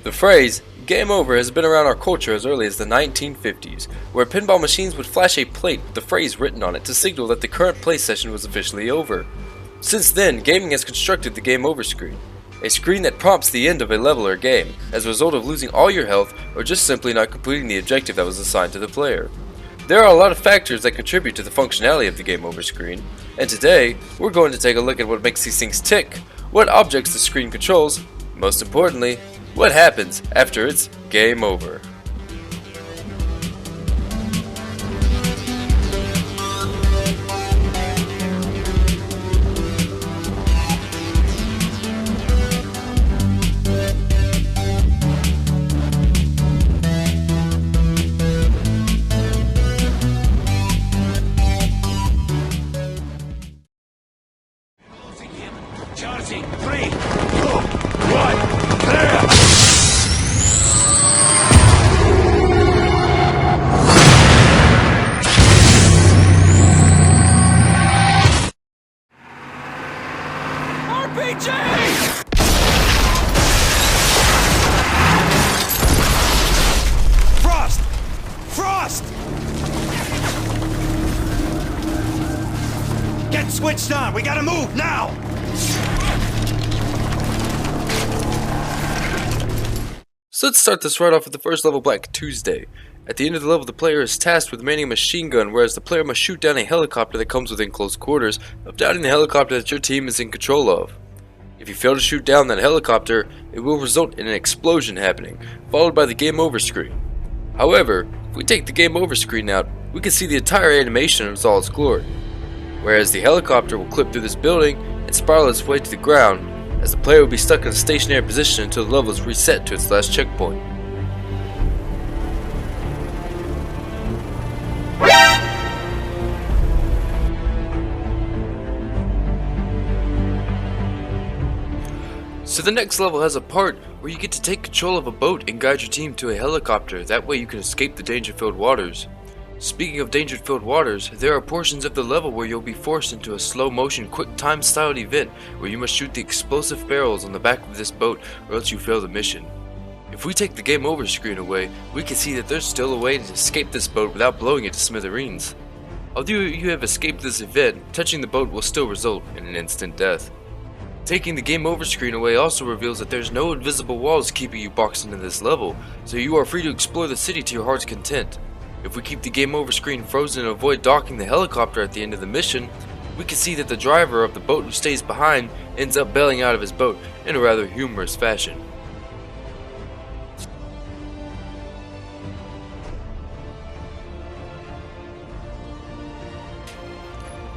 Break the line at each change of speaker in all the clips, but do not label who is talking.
The phrase, game over, has been around our culture as early as the 1950s, where pinball machines would flash a plate with the phrase written on it to signal that the current play session was officially over. Since then, gaming has constructed the game over screen, a screen that prompts the end of a level or game, as a result of losing all your health or just simply not completing the objective that was assigned to the player. There are a lot of factors that contribute to the functionality of the game over screen, and today, we're going to take a look at what makes these things tick, what objects the screen controls, most importantly, what happens after it's game over.
Charging, 3, 2, 1, clear! RPG! Frost! Frost! Get switched on! We gotta move now!
So let's start this right off with the first level, Black Tuesday. At the end of the level, the player is tasked with manning a machine gun, whereas the player must shoot down a helicopter that comes within close quarters of downing the helicopter that your team is in control of. If you fail to shoot down that helicopter, it will result in an explosion happening, followed by the game over screen. However, if we take the game over screen out, we can see the entire animation in all its glory. Whereas the helicopter will clip through this building and spiral its way to the ground, as the player will be stuck in a stationary position until the level is reset to its last checkpoint. So the next level has a part where you get to take control of a boat and guide your team to a helicopter, that way you can escape the danger-filled waters. Speaking of danger-filled waters, there are portions of the level where you'll be forced into a slow-motion, quick-time styled event where you must shoot the explosive barrels on the back of this boat or else you fail the mission. If we take the game over screen away, we can see that there's still a way to escape this boat without blowing it to smithereens. Although you have escaped this event, touching the boat will still result in an instant death. Taking the game over screen away also reveals that there's no invisible walls keeping you boxed into this level, so you are free to explore the city to your heart's content. If we keep the game over screen frozen and avoid docking the helicopter at the end of the mission, we can see that the driver of the boat who stays behind ends up bailing out of his boat in a rather humorous fashion.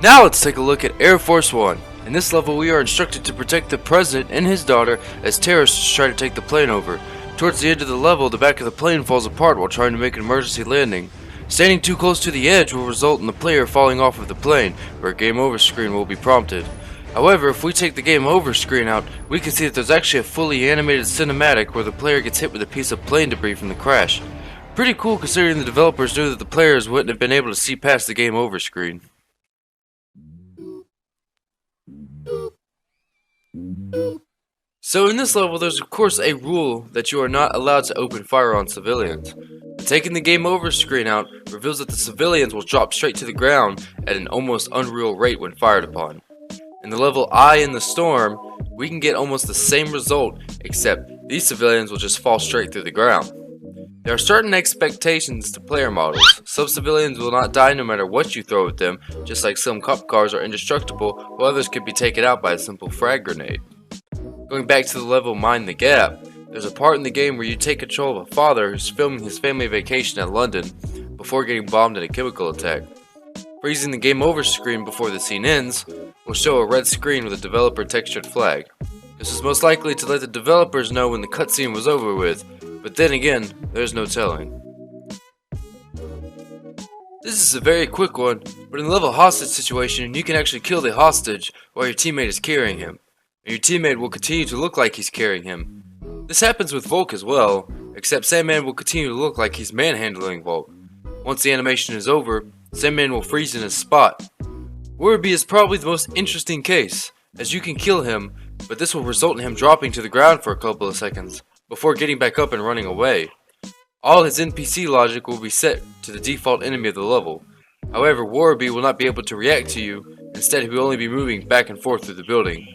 Now let's take a look at Air Force One. In this level, we are instructed to protect the president and his daughter as terrorists try to take the plane over. Towards the end of the level, the back of the plane falls apart while trying to make an emergency landing. Standing too close to the edge will result in the player falling off of the plane, where a game over screen will be prompted. However, if we take the game over screen out, we can see that there's actually a fully animated cinematic where the player gets hit with a piece of plane debris from the crash. Pretty cool considering the developers knew that the players wouldn't have been able to see past the game over screen. So in this level, there's of course a rule that you are not allowed to open fire on civilians. Taking the game over screen out reveals that the civilians will drop straight to the ground at an almost unreal rate when fired upon. In the level Eye in the Storm, we can get almost the same result, except these civilians will just fall straight through the ground. There are certain expectations to player models. Some civilians will not die no matter what you throw at them, just like some cop cars are indestructible, while others can be taken out by a simple frag grenade. Going back to the level Mind the Gap, there's a part in the game where you take control of a father who's filming his family vacation at London before getting bombed in a chemical attack. Freezing the game over screen before the scene ends will show a red screen with a developer textured flag. This is most likely to let the developers know when the cutscene was over with, but then again, there's no telling. This is a very quick one, but in the level hostage situation, you can actually kill the hostage while your teammate is carrying him, and your teammate will continue to look like he's carrying him. This happens with Volk as well, except Sandman will continue to look like he's manhandling Volk. Once the animation is over, Sandman will freeze in his spot. Werribee is probably the most interesting case, as you can kill him, but this will result in him dropping to the ground for a couple of seconds, before getting back up and running away. All his NPC logic will be set to the default enemy of the level. However, Warby will not be able to react to you, instead he will only be moving back and forth through the building.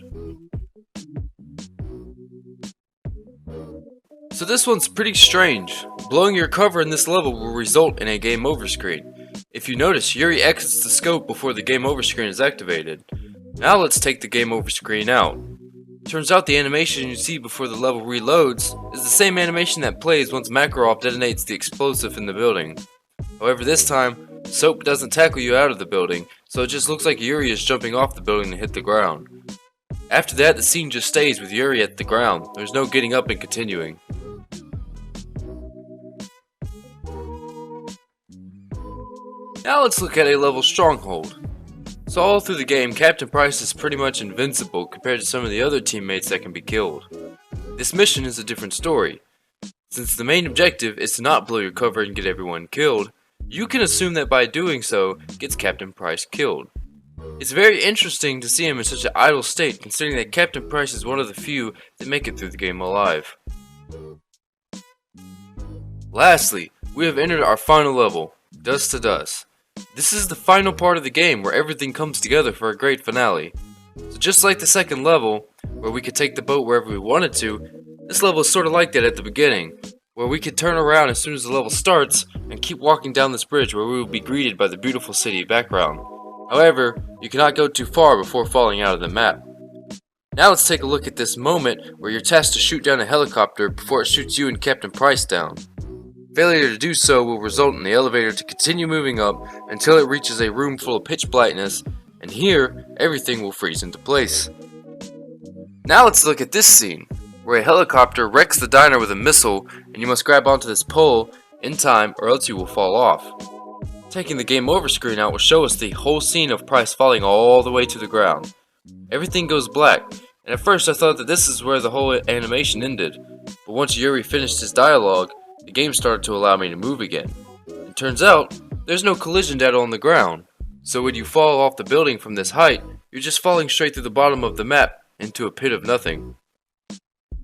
So this one's pretty strange. Blowing your cover in this level will result in a game over screen. If you notice, Yuri exits the scope before the game over screen is activated. Now let's take the game over screen out. Turns out the animation you see before the level reloads is the same animation that plays once Makarov detonates the explosive in the building. However, this time, Soap doesn't tackle you out of the building, so it just looks like Yuri is jumping off the building to hit the ground. After that, the scene just stays with Yuri at the ground. There's no getting up and continuing. Now let's look at a level Stronghold. So all through the game, Captain Price is pretty much invincible compared to some of the other teammates that can be killed. This mission is a different story. Since the main objective is to not blow your cover and get everyone killed, you can assume that by doing so, gets Captain Price killed. It's very interesting to see him in such an idle state, considering that Captain Price is one of the few that make it through the game alive. Lastly, we have entered our final level, Dust to Dust. This is the final part of the game where everything comes together for a great finale. So just like the second level, where we could take the boat wherever we wanted to, this level is sort of like that at the beginning, where we could turn around as soon as the level starts and keep walking down this bridge where we will be greeted by the beautiful city background. However, you cannot go too far before falling out of the map. Now let's take a look at this moment where you're tasked to shoot down a helicopter before it shoots you and Captain Price down. Failure to do so will result in the elevator to continue moving up until it reaches a room full of pitch blackness, and here, everything will freeze into place. Now let's look at this scene, where a helicopter wrecks the diner with a missile, and you must grab onto this pole in time or else you will fall off. Taking the game over screen out will show us the whole scene of Price falling all the way to the ground. Everything goes black, and at first I thought that this is where the whole animation ended, but once Yuri finished his dialogue, the game started to allow me to move again. It turns out, there's no collision data on the ground, so when you fall off the building from this height, you're just falling straight through the bottom of the map into a pit of nothing.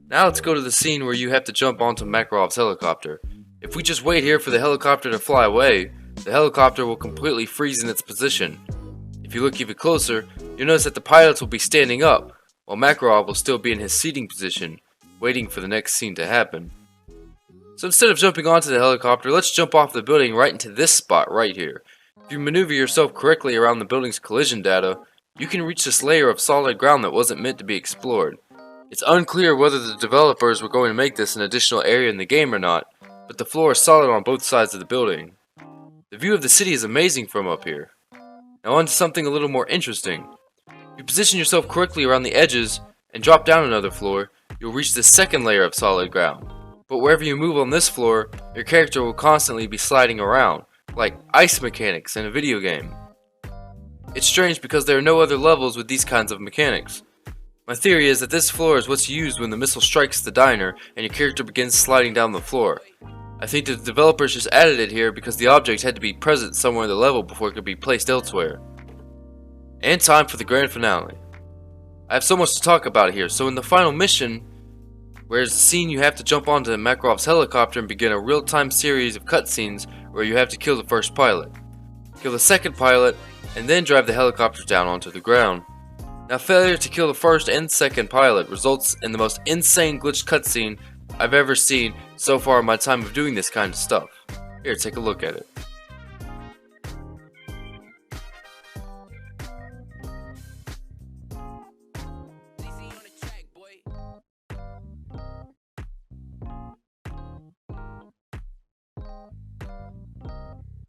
Now let's go to the scene where you have to jump onto Makarov's helicopter. If we just wait here for the helicopter to fly away, the helicopter will completely freeze in its position. If you look even closer, you'll notice that the pilots will be standing up, while Makarov will still be in his seating position, waiting for the next scene to happen. So instead of jumping onto the helicopter, let's jump off the building right into this spot right here. If you maneuver yourself correctly around the building's collision data, you can reach this layer of solid ground that wasn't meant to be explored. It's unclear whether the developers were going to make this an additional area in the game or not, but the floor is solid on both sides of the building. The view of the city is amazing from up here. Now on to something a little more interesting. If you position yourself correctly around the edges and drop down another floor, you'll reach the second layer of solid ground. But wherever you move on this floor, your character will constantly be sliding around, like ice mechanics in a video game. It's strange because there are no other levels with these kinds of mechanics. My theory is that this floor is what's used when the missile strikes the diner and your character begins sliding down the floor. I think the developers just added it here because the object had to be present somewhere in the level before it could be placed elsewhere. And time for the grand finale. I have so much to talk about here, so in the final mission, whereas the scene you have to jump onto Makarov's helicopter and begin a real-time series of cutscenes where you have to kill the first pilot, kill the second pilot, and then drive the helicopter down onto the ground. Now failure to kill the first and second pilot results in the most insane glitched cutscene I've ever seen so far in my time of doing this kind of stuff. Here, take a look at it.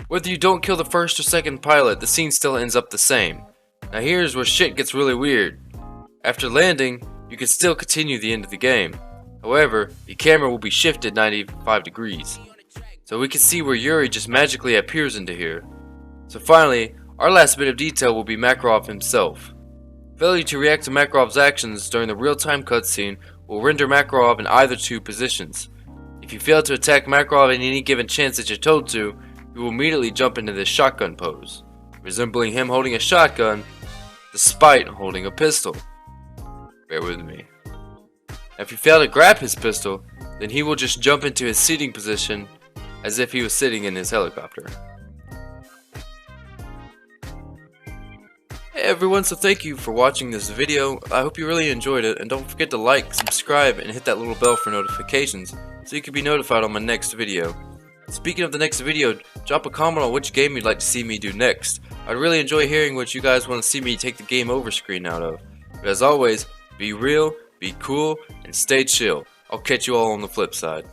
Whether you don't kill the first or second pilot, the scene still ends up the same. Now here's where shit gets really weird. After landing, you can still continue the end of the game. However, the camera will be shifted 95 degrees. So we can see where Yuri just magically appears into here. So finally, our last bit of detail will be Makarov himself. Failure to react to Makarov's actions during the real-time cutscene will render Makarov in either two positions. If you fail to attack Makarov in any given chance that you're told to, you will immediately jump into this shotgun pose, resembling him holding a shotgun despite holding a pistol. Bear with me. Now if you fail to grab his pistol, then he will just jump into his seating position as if he was sitting in his helicopter. Hey everyone, so thank you for watching this video. I hope you really enjoyed it, and don't forget to like, subscribe, and hit that little bell for notifications so you can be notified on my next video. Speaking of the next video, drop a comment on which game you'd like to see me do next. I'd really enjoy hearing what you guys want to see me take the game over screen out of. But as always, be real, be cool, and stay chill. I'll catch you all on the flip side.